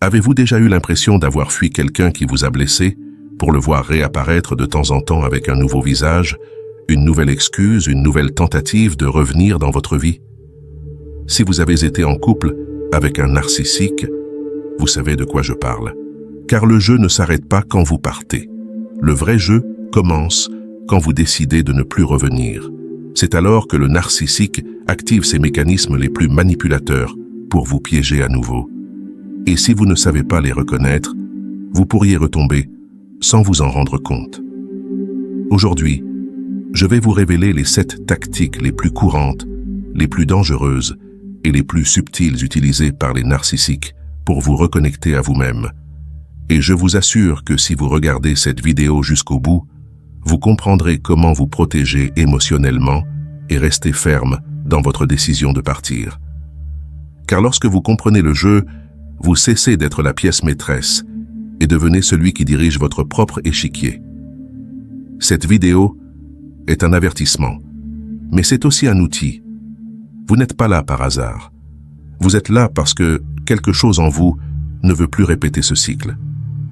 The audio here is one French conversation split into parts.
Avez-vous déjà eu l'impression d'avoir fui quelqu'un qui vous a blessé pour le voir réapparaître de temps en temps avec un nouveau visage, une nouvelle excuse, une nouvelle tentative de revenir dans votre vie? Si vous avez été en couple avec un narcissique, vous savez de quoi je parle. Car le jeu ne s'arrête pas quand vous partez. Le vrai jeu commence quand vous décidez de ne plus revenir. C'est alors que le narcissique active ses mécanismes les plus manipulateurs pour vous piéger à nouveau. Et si vous ne savez pas les reconnaître, vous pourriez retomber sans vous en rendre compte. Aujourd'hui, je vais vous révéler les 7 tactiques les plus courantes, les plus dangereuses et les plus subtiles utilisées par les narcissiques pour vous reconnecter à vous-même. Et je vous assure que si vous regardez cette vidéo jusqu'au bout, vous comprendrez comment vous protéger émotionnellement et rester ferme dans votre décision de partir. Car lorsque vous comprenez le jeu, vous cessez d'être la pièce maîtresse et devenez celui qui dirige votre propre échiquier. Cette vidéo est un avertissement, mais c'est aussi un outil. Vous n'êtes pas là par hasard. Vous êtes là parce que quelque chose en vous ne veut plus répéter ce cycle.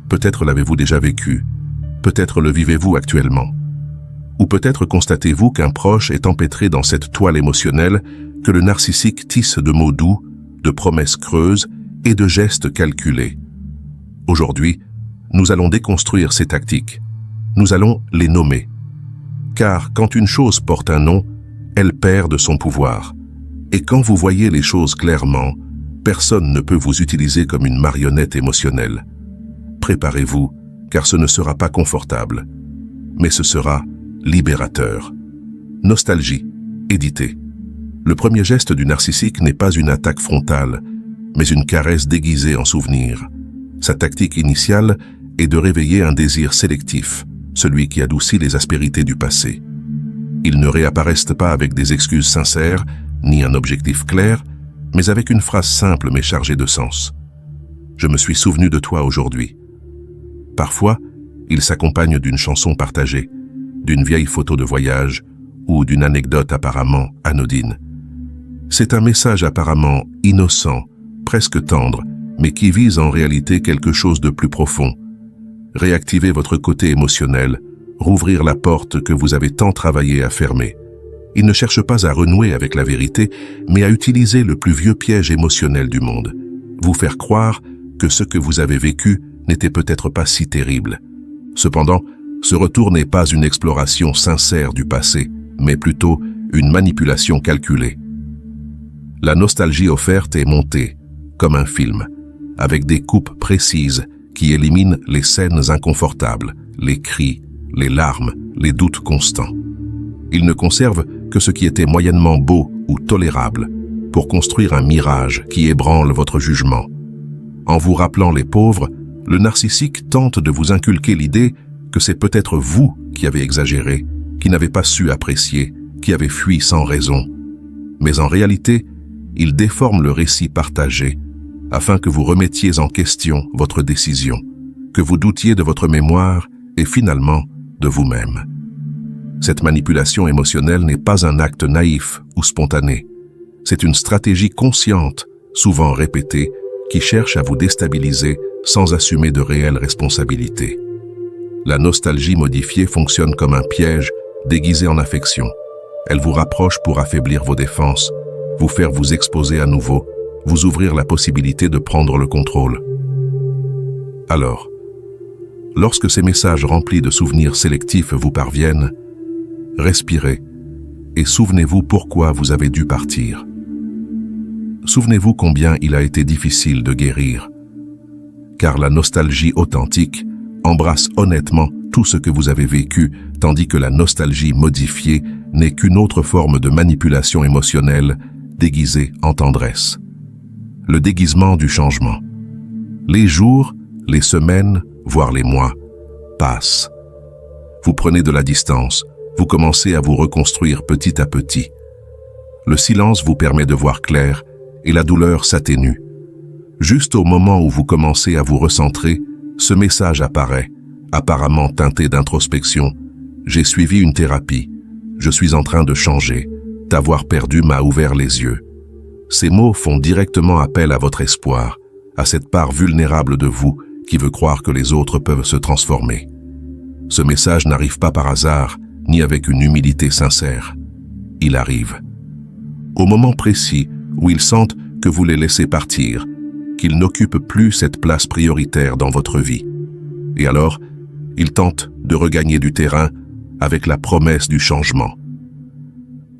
Peut-être l'avez-vous déjà vécu, peut-être le vivez-vous actuellement. Ou peut-être constatez-vous qu'un proche est empêtré dans cette toile émotionnelle que le narcissique tisse de mots doux, de promesses creuses et de gestes calculés. Aujourd'hui, nous allons déconstruire ces tactiques. Nous allons les nommer. Car quand une chose porte un nom, elle perd de son pouvoir. Et quand vous voyez les choses clairement, personne ne peut vous utiliser comme une marionnette émotionnelle. Préparez-vous, car ce ne sera pas confortable, mais ce sera libérateur. Nostalgie, édité. Le premier geste du narcissique n'est pas une attaque frontale, mais une caresse déguisée en souvenir. Sa tactique initiale est de réveiller un désir sélectif, celui qui adoucit les aspérités du passé. Ils ne réapparaissent pas avec des excuses sincères, ni un objectif clair, mais avec une phrase simple mais chargée de sens. « Je me suis souvenu de toi aujourd'hui ». Parfois, il s'accompagne d'une chanson partagée, d'une vieille photo de voyage ou d'une anecdote apparemment anodine. C'est un message apparemment innocent, presque tendre, mais qui vise en réalité quelque chose de plus profond. Réactiver votre côté émotionnel, rouvrir la porte que vous avez tant travaillé à fermer. Il ne cherche pas à renouer avec la vérité, mais à utiliser le plus vieux piège émotionnel du monde. Vous faire croire que ce que vous avez vécu n'était peut-être pas si terrible. Cependant, ce retour n'est pas une exploration sincère du passé, mais plutôt une manipulation calculée. La nostalgie offerte est montée, comme un film, avec des coupes précises qui éliminent les scènes inconfortables, les cris, les larmes, les doutes constants. Il ne conserve que ce qui était moyennement beau ou tolérable pour construire un mirage qui ébranle votre jugement. En vous rappelant les pauvres, le narcissique tente de vous inculquer l'idée que c'est peut-être vous qui avez exagéré, qui n'avez pas su apprécier, qui avez fui sans raison. Mais en réalité, il déforme le récit partagé afin que vous remettiez en question votre décision, que vous doutiez de votre mémoire et finalement de vous-même. Cette manipulation émotionnelle n'est pas un acte naïf ou spontané. C'est une stratégie consciente, souvent répétée, qui cherche à vous déstabiliser sans assumer de réelles responsabilités. La nostalgie modifiée fonctionne comme un piège déguisé en affection. Elle vous rapproche pour affaiblir vos défenses, vous faire vous exposer à nouveau, vous ouvrir la possibilité de prendre le contrôle. Alors, lorsque ces messages remplis de souvenirs sélectifs vous parviennent, respirez et souvenez-vous pourquoi vous avez dû partir. Souvenez-vous combien il a été difficile de guérir, car la nostalgie authentique embrasse honnêtement tout ce que vous avez vécu, tandis que la nostalgie modifiée n'est qu'une autre forme de manipulation émotionnelle déguisée en tendresse. Le déguisement du changement. Les jours, les semaines, voire les mois, passent. Vous prenez de la distance, vous commencez à vous reconstruire petit à petit. Le silence vous permet de voir clair et la douleur s'atténue. Juste au moment où vous commencez à vous recentrer, ce message apparaît, apparemment teinté d'introspection. J'ai suivi une thérapie. Je suis en train de changer. T'avoir perdu m'a ouvert les yeux. Ces mots font directement appel à votre espoir, à cette part vulnérable de vous qui veut croire que les autres peuvent se transformer. Ce message n'arrive pas par hasard, ni avec une humilité sincère. Il arrive au moment précis où ils sentent que vous les laissez partir, qu'ils n'occupent plus cette place prioritaire dans votre vie. Et alors, ils tentent de regagner du terrain avec la promesse du changement.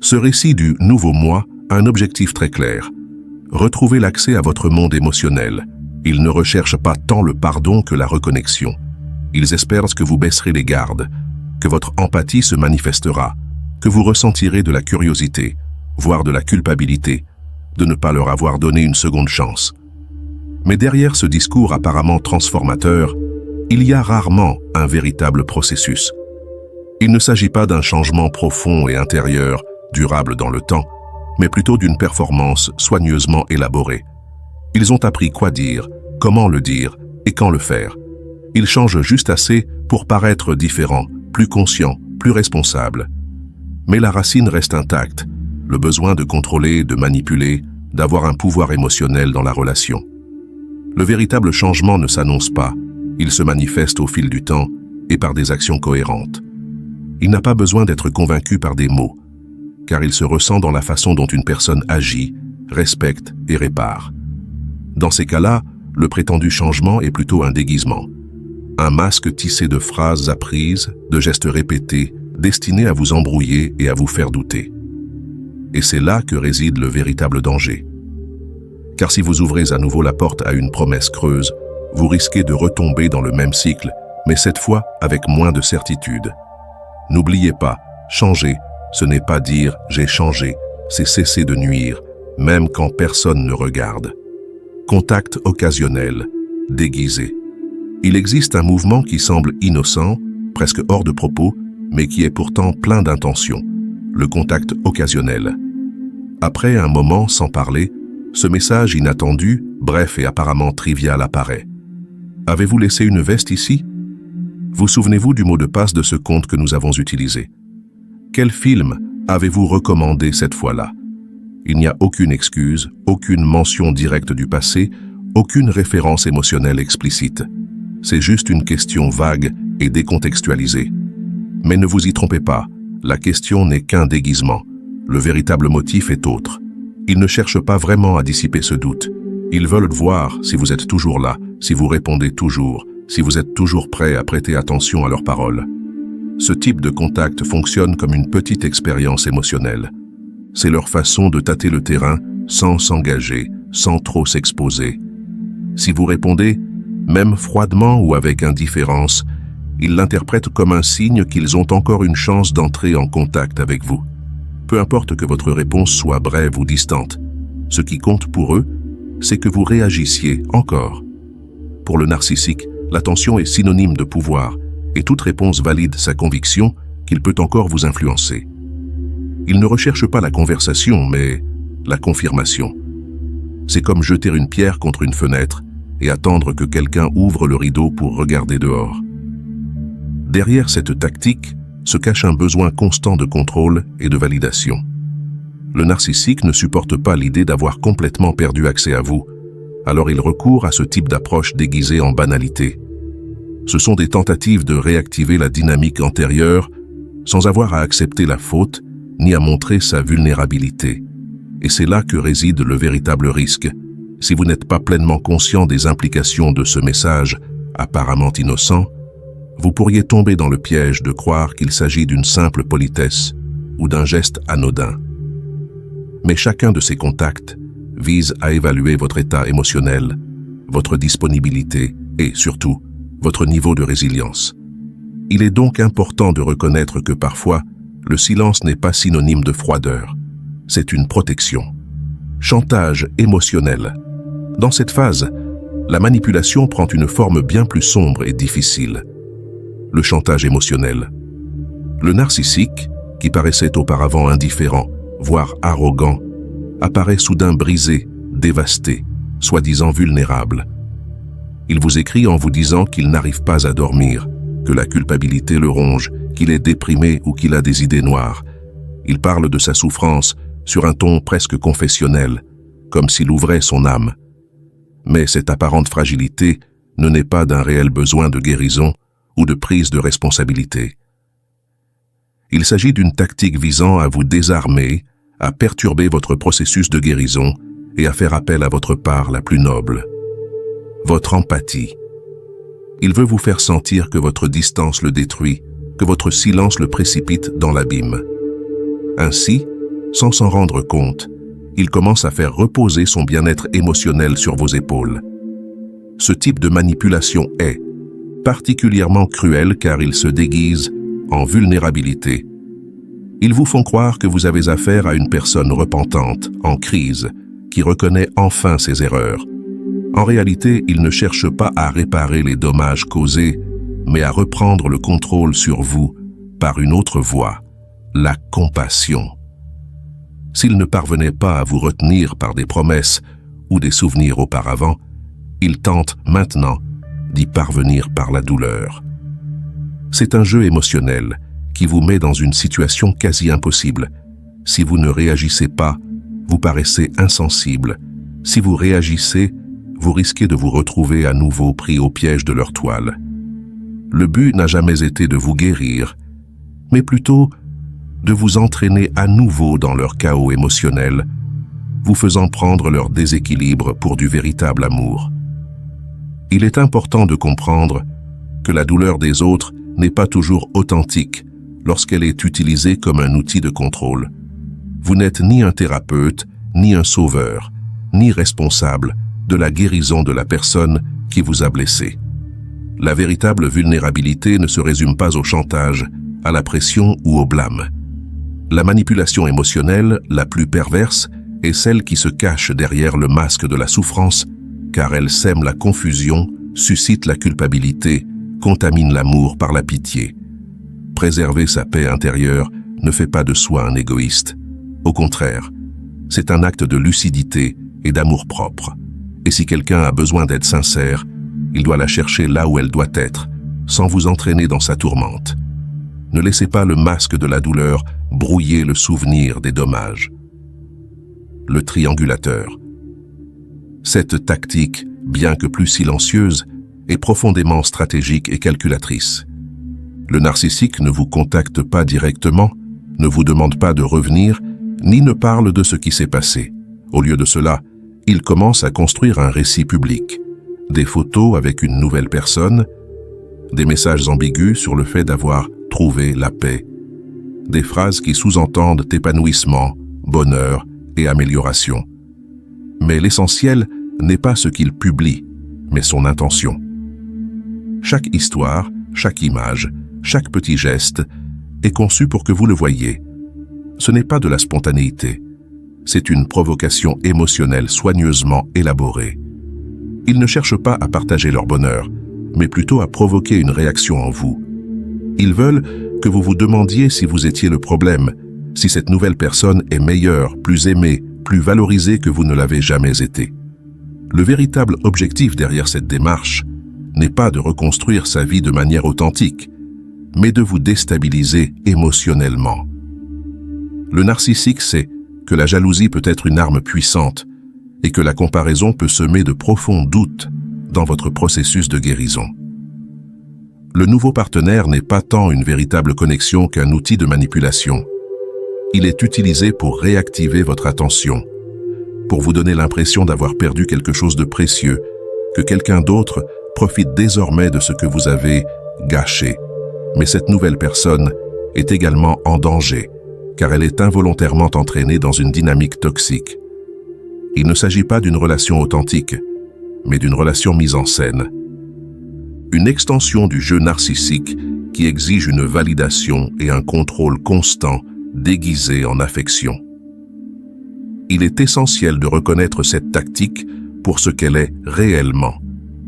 Ce récit du nouveau moi a un objectif très clair. Retrouvez l'accès à votre monde émotionnel. Ils ne recherchent pas tant le pardon que la reconnexion. Ils espèrent que vous baisserez les gardes, que votre empathie se manifestera, que vous ressentirez de la curiosité, voire de la culpabilité, de ne pas leur avoir donné une seconde chance. Mais derrière ce discours apparemment transformateur, il y a rarement un véritable processus. Il ne s'agit pas d'un changement profond et intérieur, durable dans le temps, mais plutôt d'une performance soigneusement élaborée. Ils ont appris quoi dire, comment le dire et quand le faire. Ils changent juste assez pour paraître différents, plus conscients, plus responsables. Mais la racine reste intacte, le besoin de contrôler, de manipuler, d'avoir un pouvoir émotionnel dans la relation. Le véritable changement ne s'annonce pas, il se manifeste au fil du temps et par des actions cohérentes. Il n'a pas besoin d'être convaincu par des mots, car il se ressent dans la façon dont une personne agit, respecte et répare. Dans ces cas-là, le prétendu changement est plutôt un déguisement, un masque tissé de phrases apprises, de gestes répétés, destinés à vous embrouiller et à vous faire douter. Et c'est là que réside le véritable danger. Car si vous ouvrez à nouveau la porte à une promesse creuse, vous risquez de retomber dans le même cycle, mais cette fois avec moins de certitude. N'oubliez pas, changer, ce n'est pas dire « j'ai changé », c'est cesser de nuire, même quand personne ne regarde. Contact occasionnel, déguisé. Il existe un mouvement qui semble innocent, presque hors de propos, mais qui est pourtant plein d'intention, le contact occasionnel. Après un moment sans parler, ce message inattendu, bref et apparemment trivial apparaît. Avez-vous laissé une veste ici? Vous souvenez-vous du mot de passe de ce conte que nous avons utilisé? Quel film avez-vous recommandé cette fois-là? Il n'y a aucune excuse, aucune mention directe du passé, aucune référence émotionnelle explicite. C'est juste une question vague et décontextualisée. Mais ne vous y trompez pas, la question n'est qu'un déguisement. Le véritable motif est autre. Ils ne cherchent pas vraiment à dissiper ce doute. Ils veulent voir si vous êtes toujours là, si vous répondez toujours, si vous êtes toujours prêt à prêter attention à leurs paroles. Ce type de contact fonctionne comme une petite expérience émotionnelle. C'est leur façon de tâter le terrain sans s'engager, sans trop s'exposer. Si vous répondez, même froidement ou avec indifférence, ils l'interprètent comme un signe qu'ils ont encore une chance d'entrer en contact avec vous. Peu importe que votre réponse soit brève ou distante, ce qui compte pour eux, c'est que vous réagissiez encore. Pour le narcissique, l'attention est synonyme de pouvoir, et toute réponse valide sa conviction qu'il peut encore vous influencer. Il ne recherche pas la conversation, mais la confirmation. C'est comme jeter une pierre contre une fenêtre et attendre que quelqu'un ouvre le rideau pour regarder dehors. Derrière cette tactique se cache un besoin constant de contrôle et de validation. Le narcissique ne supporte pas l'idée d'avoir complètement perdu accès à vous, alors il recourt à ce type d'approche déguisée en banalité. Ce sont des tentatives de réactiver la dynamique antérieure sans avoir à accepter la faute ni à montrer sa vulnérabilité. Et c'est là que réside le véritable risque. Si vous n'êtes pas pleinement conscient des implications de ce message apparemment innocent, vous pourriez tomber dans le piège de croire qu'il s'agit d'une simple politesse ou d'un geste anodin. Mais chacun de ces contacts vise à évaluer votre état émotionnel, votre disponibilité et, surtout, votre niveau de résilience. Il est donc important de reconnaître que parfois, le silence n'est pas synonyme de froideur. C'est une protection. Chantage émotionnel. Dans cette phase, la manipulation prend une forme bien plus sombre et difficile. Le chantage émotionnel. Le narcissique, qui paraissait auparavant indifférent, voire arrogant, apparaît soudain brisé, dévasté, soi-disant vulnérable. Il vous écrit en vous disant qu'il n'arrive pas à dormir, que la culpabilité le ronge, qu'il est déprimé ou qu'il a des idées noires. Il parle de sa souffrance sur un ton presque confessionnel, comme s'il ouvrait son âme. Mais cette apparente fragilité ne naît pas d'un réel besoin de guérison ou de prise de responsabilité. Il s'agit d'une tactique visant à vous désarmer, à perturber votre processus de guérison et à faire appel à votre part la plus noble, votre empathie. Il veut vous faire sentir que votre distance le détruit, que votre silence le précipite dans l'abîme. Ainsi, sans s'en rendre compte, il commence à faire reposer son bien-être émotionnel sur vos épaules. Ce type de manipulation est particulièrement cruel car il se déguise en vulnérabilité. Ils vous font croire que vous avez affaire à une personne repentante, en crise, qui reconnaît enfin ses erreurs. En réalité, ils ne cherchent pas à réparer les dommages causés, mais à reprendre le contrôle sur vous par une autre voie, la compassion. S'ils ne parvenaient pas à vous retenir par des promesses ou des souvenirs auparavant, ils tentent maintenant d'y parvenir par la douleur. C'est un jeu émotionnel qui vous met dans une situation quasi impossible. Si vous ne réagissez pas, vous paraissez insensible. Si vous réagissez, vous risquez de vous retrouver à nouveau pris au piège de leur toile. Le but n'a jamais été de vous guérir, mais plutôt de vous entraîner à nouveau dans leur chaos émotionnel, vous faisant prendre leur déséquilibre pour du véritable amour. Il est important de comprendre que la douleur des autres n'est pas toujours authentique lorsqu'elle est utilisée comme un outil de contrôle. Vous n'êtes ni un thérapeute, ni un sauveur, ni responsable de la guérison de la personne qui vous a blessé. La véritable vulnérabilité ne se résume pas au chantage, à la pression ou au blâme. La manipulation émotionnelle la plus perverse est celle qui se cache derrière le masque de la souffrance, car elle sème la confusion, suscite la culpabilité, contamine l'amour par la pitié. Préserver sa paix intérieure ne fait pas de soi un égoïste. Au contraire, c'est un acte de lucidité et d'amour-propre. Et si quelqu'un a besoin d'être sincère, il doit la chercher là où elle doit être, sans vous entraîner dans sa tourmente. Ne laissez pas le masque de la douleur brouiller le souvenir des dommages. Le triangulateur. Cette tactique, bien que plus silencieuse, est profondément stratégique et calculatrice. Le narcissique ne vous contacte pas directement, ne vous demande pas de revenir, ni ne parle de ce qui s'est passé. Au lieu de cela, il commence à construire un récit public, des photos avec une nouvelle personne, des messages ambigus sur le fait d'avoir trouvé la paix, des phrases qui sous-entendent épanouissement, bonheur et amélioration. Mais l'essentiel n'est pas ce qu'il publie, mais son intention. Chaque histoire, chaque image, chaque petit geste est conçu pour que vous le voyiez. Ce n'est pas de la spontanéité, c'est une provocation émotionnelle soigneusement élaborée. Ils ne cherchent pas à partager leur bonheur, mais plutôt à provoquer une réaction en vous. Ils veulent que vous vous demandiez si vous étiez le problème, si cette nouvelle personne est meilleure, plus aimée, plus valorisée que vous ne l'avez jamais été. Le véritable objectif derrière cette démarche n'est pas de reconstruire sa vie de manière authentique, mais de vous déstabiliser émotionnellement. Le narcissique sait que la jalousie peut être une arme puissante et que la comparaison peut semer de profonds doutes dans votre processus de guérison. Le nouveau partenaire n'est pas tant une véritable connexion qu'un outil de manipulation. Il est utilisé pour réactiver votre attention, pour vous donner l'impression d'avoir perdu quelque chose de précieux, que quelqu'un d'autre profite désormais de ce que vous avez gâché. Mais cette nouvelle personne est également en danger, car elle est involontairement entraînée dans une dynamique toxique. Il ne s'agit pas d'une relation authentique, mais d'une relation mise en scène. Une extension du jeu narcissique qui exige une validation et un contrôle constant déguisé en affection. Il est essentiel de reconnaître cette tactique pour ce qu'elle est réellement,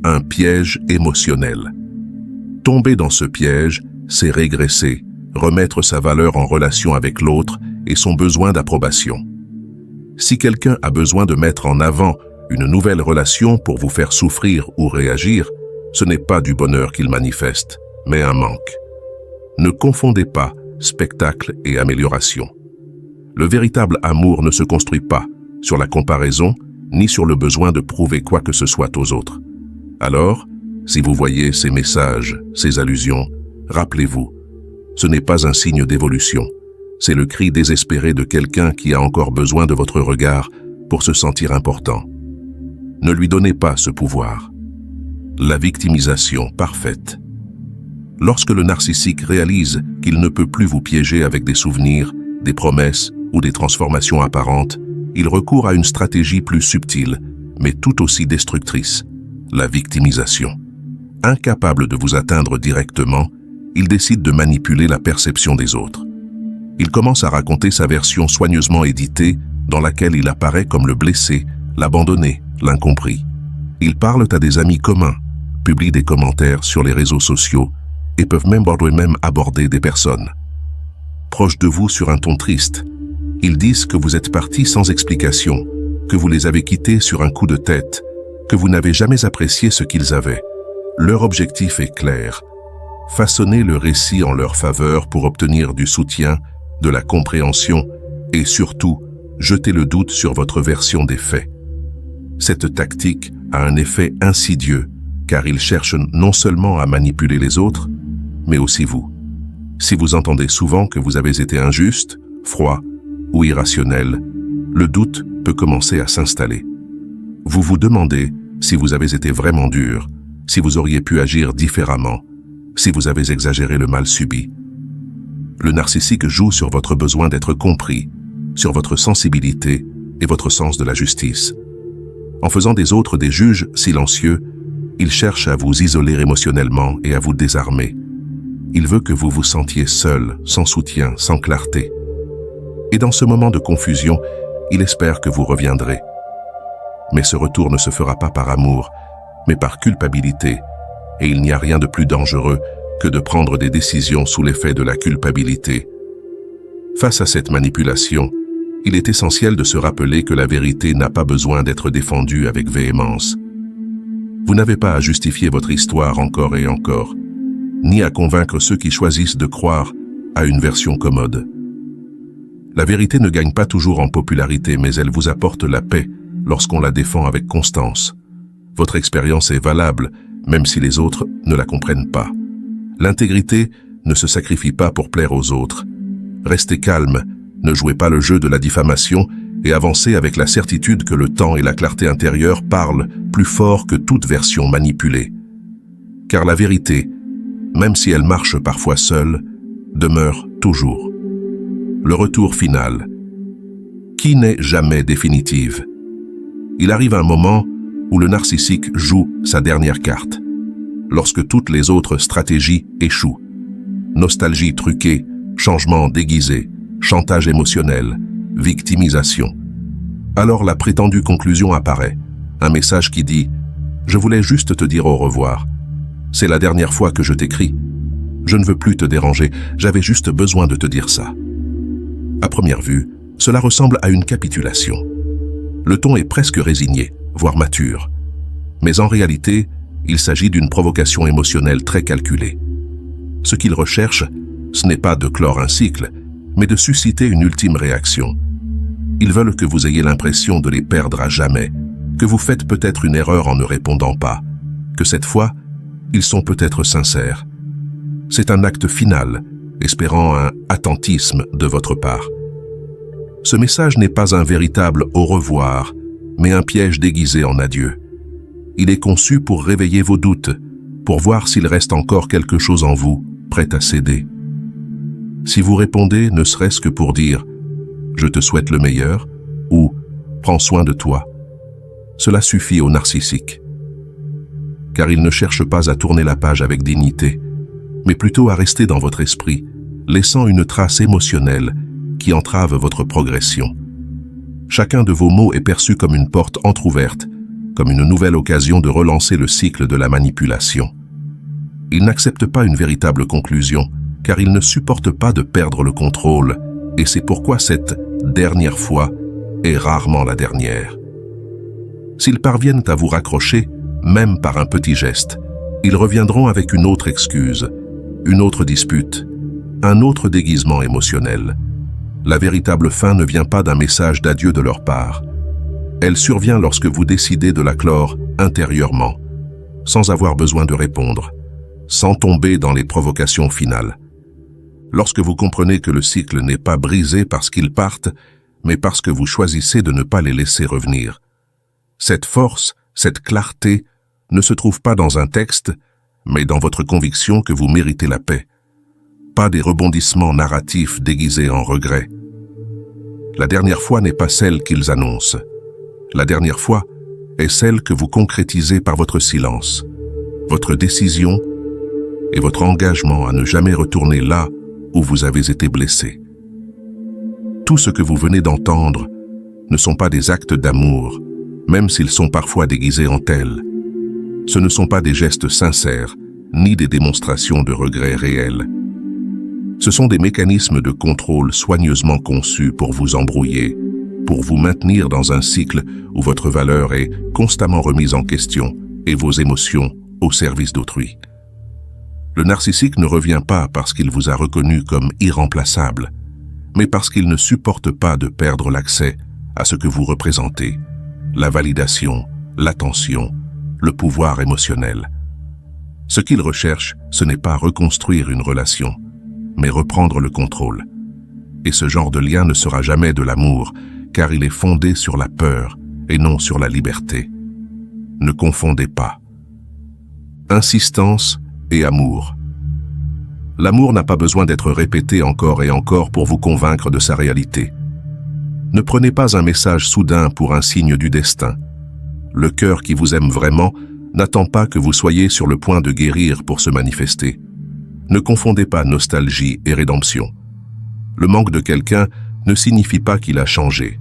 un piège émotionnel. Tomber dans ce piège, c'est régresser, remettre sa valeur en relation avec l'autre et son besoin d'approbation. Si quelqu'un a besoin de mettre en avant une nouvelle relation pour vous faire souffrir ou réagir, ce n'est pas du bonheur qu'il manifeste, mais un manque. Ne confondez pas spectacle et amélioration. Le véritable amour ne se construit pas sur la comparaison, ni sur le besoin de prouver quoi que ce soit aux autres. Alors, si vous voyez ces messages, ces allusions, rappelez-vous, ce n'est pas un signe d'évolution, c'est le cri désespéré de quelqu'un qui a encore besoin de votre regard pour se sentir important. Ne lui donnez pas ce pouvoir. La victimisation parfaite. Lorsque le narcissique réalise qu'il ne peut plus vous piéger avec des souvenirs, des promesses ou des transformations apparentes, il recourt à une stratégie plus subtile, mais tout aussi destructrice, la victimisation. Incapable de vous atteindre directement, il décide de manipuler la perception des autres. Il commence à raconter sa version soigneusement éditée, dans laquelle il apparaît comme le blessé, l'abandonné, l'incompris. Ils parlent à des amis communs, publient des commentaires sur les réseaux sociaux et peuvent même aborder des personnes proches de vous sur un ton triste. Ils disent que vous êtes parti sans explication, que vous les avez quittés sur un coup de tête, que vous n'avez jamais apprécié ce qu'ils avaient. Leur objectif est clair: façonner le récit en leur faveur pour obtenir du soutien, de la compréhension et surtout jeter le doute sur votre version des faits. Cette tactique a un effet insidieux car ils cherchent non seulement à manipuler les autres, mais aussi vous. Si vous entendez souvent que vous avez été injuste, froid ou irrationnel, le doute peut commencer à s'installer. Vous vous demandez si vous avez été vraiment dur, si vous auriez pu agir différemment, si vous avez exagéré le mal subi. Le narcissique joue sur votre besoin d'être compris, sur votre sensibilité et votre sens de la justice. En faisant des autres des juges silencieux, il cherche à vous isoler émotionnellement et à vous désarmer. Il veut que vous vous sentiez seul, sans soutien, sans clarté. Et dans ce moment de confusion, il espère que vous reviendrez. Mais ce retour ne se fera pas par amour, mais par culpabilité, et il n'y a rien de plus dangereux que de prendre des décisions sous l'effet de la culpabilité. Face à cette manipulation, il est essentiel de se rappeler que la vérité n'a pas besoin d'être défendue avec véhémence. Vous n'avez pas à justifier votre histoire encore et encore, ni à convaincre ceux qui choisissent de croire à une version commode. La vérité ne gagne pas toujours en popularité, mais elle vous apporte la paix lorsqu'on la défend avec constance. Votre expérience est valable, même si les autres ne la comprennent pas. L'intégrité ne se sacrifie pas pour plaire aux autres. Restez calme, ne jouez pas le jeu de la diffamation et avancez avec la certitude que le temps et la clarté intérieure parlent plus fort que toute version manipulée. Car la vérité, même si elle marche parfois seule, demeure toujours. Le retour final, qui n'est jamais définitive. Il arrive un moment où le narcissique joue sa dernière carte, lorsque toutes les autres stratégies échouent. Nostalgie truquée, changement déguisé, chantage émotionnel, victimisation. Alors la prétendue conclusion apparaît, un message qui dit « Je voulais juste te dire au revoir. C'est la dernière fois que je t'écris. Je ne veux plus te déranger, j'avais juste besoin de te dire ça. » À première vue, cela ressemble à une capitulation. Le ton est presque résigné, voire mature. Mais en réalité, il s'agit d'une provocation émotionnelle très calculée. Ce qu'ils recherchent, ce n'est pas de clore un cycle, mais de susciter une ultime réaction. Ils veulent que vous ayez l'impression de les perdre à jamais, que vous faites peut-être une erreur en ne répondant pas, que cette fois, ils sont peut-être sincères. C'est un acte final, espérant un attentisme de votre part. Ce message n'est pas un véritable au revoir, mais un piège déguisé en adieu. Il est conçu pour réveiller vos doutes, pour voir s'il reste encore quelque chose en vous, prêt à céder. Si vous répondez ne serait-ce que pour dire « Je te souhaite le meilleur » ou « Prends soin de toi », cela suffit au narcissique. Car il ne cherche pas à tourner la page avec dignité, mais plutôt à rester dans votre esprit, laissant une trace émotionnelle qui entrave votre progression. Chacun de vos mots est perçu comme une porte entr'ouverte, comme une nouvelle occasion de relancer le cycle de la manipulation. Il n'accepte pas une véritable conclusion, car il ne supporte pas de perdre le contrôle, et c'est pourquoi cette dernière fois est rarement la dernière. S'ils parviennent à vous raccrocher, même par un petit geste, ils reviendront avec une autre excuse, une autre dispute, un autre déguisement émotionnel. La véritable fin ne vient pas d'un message d'adieu de leur part. Elle survient lorsque vous décidez de la clore intérieurement, sans avoir besoin de répondre, sans tomber dans les provocations finales. Lorsque vous comprenez que le cycle n'est pas brisé parce qu'ils partent, mais parce que vous choisissez de ne pas les laisser revenir. Cette force, cette clarté, ne se trouve pas dans un texte, mais dans votre conviction que vous méritez la paix. Pas des rebondissements narratifs déguisés en regrets. La dernière fois n'est pas celle qu'ils annoncent. La dernière fois est celle que vous concrétisez par votre silence, votre décision et votre engagement à ne jamais retourner là où vous avez été blessé. Tout ce que vous venez d'entendre ne sont pas des actes d'amour, même s'ils sont parfois déguisés en tels. Ce ne sont pas des gestes sincères, ni des démonstrations de regrets réels. Ce sont des mécanismes de contrôle soigneusement conçus pour vous embrouiller, pour vous maintenir dans un cycle où votre valeur est constamment remise en question et vos émotions au service d'autrui. Le narcissique ne revient pas parce qu'il vous a reconnu comme irremplaçable, mais parce qu'il ne supporte pas de perdre l'accès à ce que vous représentez, la validation, l'attention, le pouvoir émotionnel. Ce qu'il recherche, ce n'est pas reconstruire une relation, mais reprendre le contrôle. Et ce genre de lien ne sera jamais de l'amour, car il est fondé sur la peur et non sur la liberté. Ne confondez pas. Insistance et amour. L'amour n'a pas besoin d'être répété encore et encore pour vous convaincre de sa réalité. Ne prenez pas un message soudain pour un signe du destin. Le cœur qui vous aime vraiment n'attend pas que vous soyez sur le point de guérir pour se manifester. Ne confondez pas nostalgie et rédemption. Le manque de quelqu'un ne signifie pas qu'il a changé.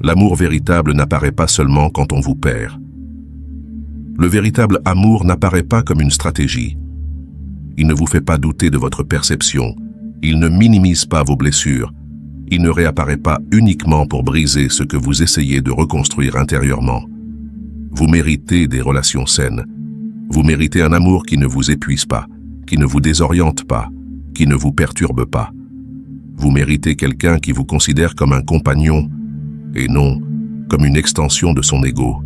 L'amour véritable n'apparaît pas seulement quand on vous perd. Le véritable amour n'apparaît pas comme une stratégie. Il ne vous fait pas douter de votre perception. Il ne minimise pas vos blessures. Il ne réapparaît pas uniquement pour briser ce que vous essayez de reconstruire intérieurement. Vous méritez des relations saines. Vous méritez un amour qui ne vous épuise pas, qui ne vous désoriente pas, qui ne vous perturbe pas. Vous méritez quelqu'un qui vous considère comme un compagnon et non comme une extension de son ego.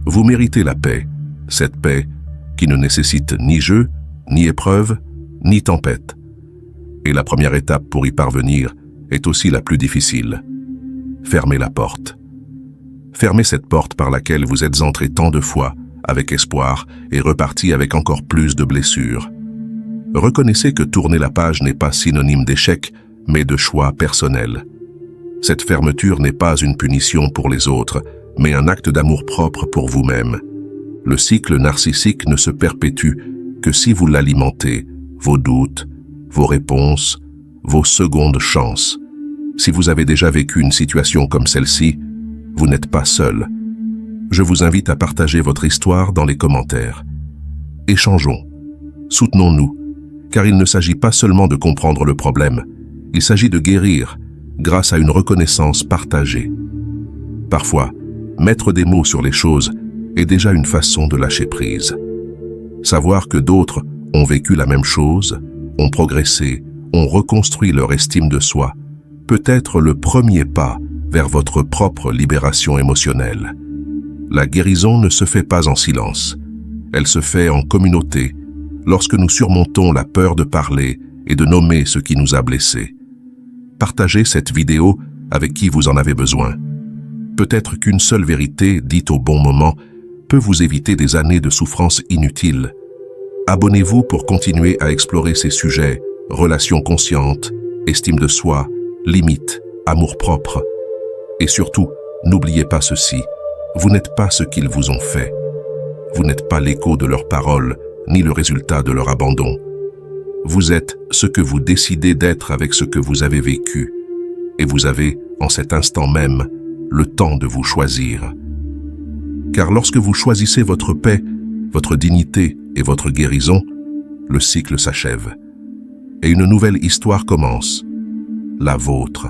Vous méritez la paix, cette paix qui ne nécessite ni jeu, ni épreuve, ni tempête. Et la première étape pour y parvenir est aussi la plus difficile. Fermez la porte. Fermez cette porte par laquelle vous êtes entré tant de fois, avec espoir, et reparti avec encore plus de blessures. Reconnaissez que tourner la page n'est pas synonyme d'échec, mais de choix personnel. Cette fermeture n'est pas une punition pour les autres, mais un acte d'amour-propre pour vous-même. Le cycle narcissique ne se perpétue que si vous l'alimentez, vos doutes, vos réponses, vos secondes chances. Si vous avez déjà vécu une situation comme celle-ci, vous n'êtes pas seul. Je vous invite à partager votre histoire dans les commentaires. Échangeons, soutenons-nous, car il ne s'agit pas seulement de comprendre le problème, il s'agit de guérir grâce à une reconnaissance partagée. Parfois, mettre des mots sur les choses est déjà une façon de lâcher prise. Savoir que d'autres ont vécu la même chose, ont progressé, ont reconstruit leur estime de soi, peut être le premier pas vers votre propre libération émotionnelle. La guérison ne se fait pas en silence. Elle se fait en communauté, lorsque nous surmontons la peur de parler et de nommer ce qui nous a blessés. Partagez cette vidéo avec qui vous en avez besoin. Peut-être qu'une seule vérité, dite au bon moment, peut vous éviter des années de souffrance inutiles. Abonnez-vous pour continuer à explorer ces sujets, relations conscientes, estime de soi, limites, amour-propre. Et surtout, n'oubliez pas ceci, vous n'êtes pas ce qu'ils vous ont fait. Vous n'êtes pas l'écho de leurs paroles, ni le résultat de leur abandon. Vous êtes ce que vous décidez d'être avec ce que vous avez vécu. Et vous avez, en cet instant même, le temps de vous choisir. Car lorsque vous choisissez votre paix, votre dignité et votre guérison, le cycle s'achève. Et une nouvelle histoire commence, la vôtre.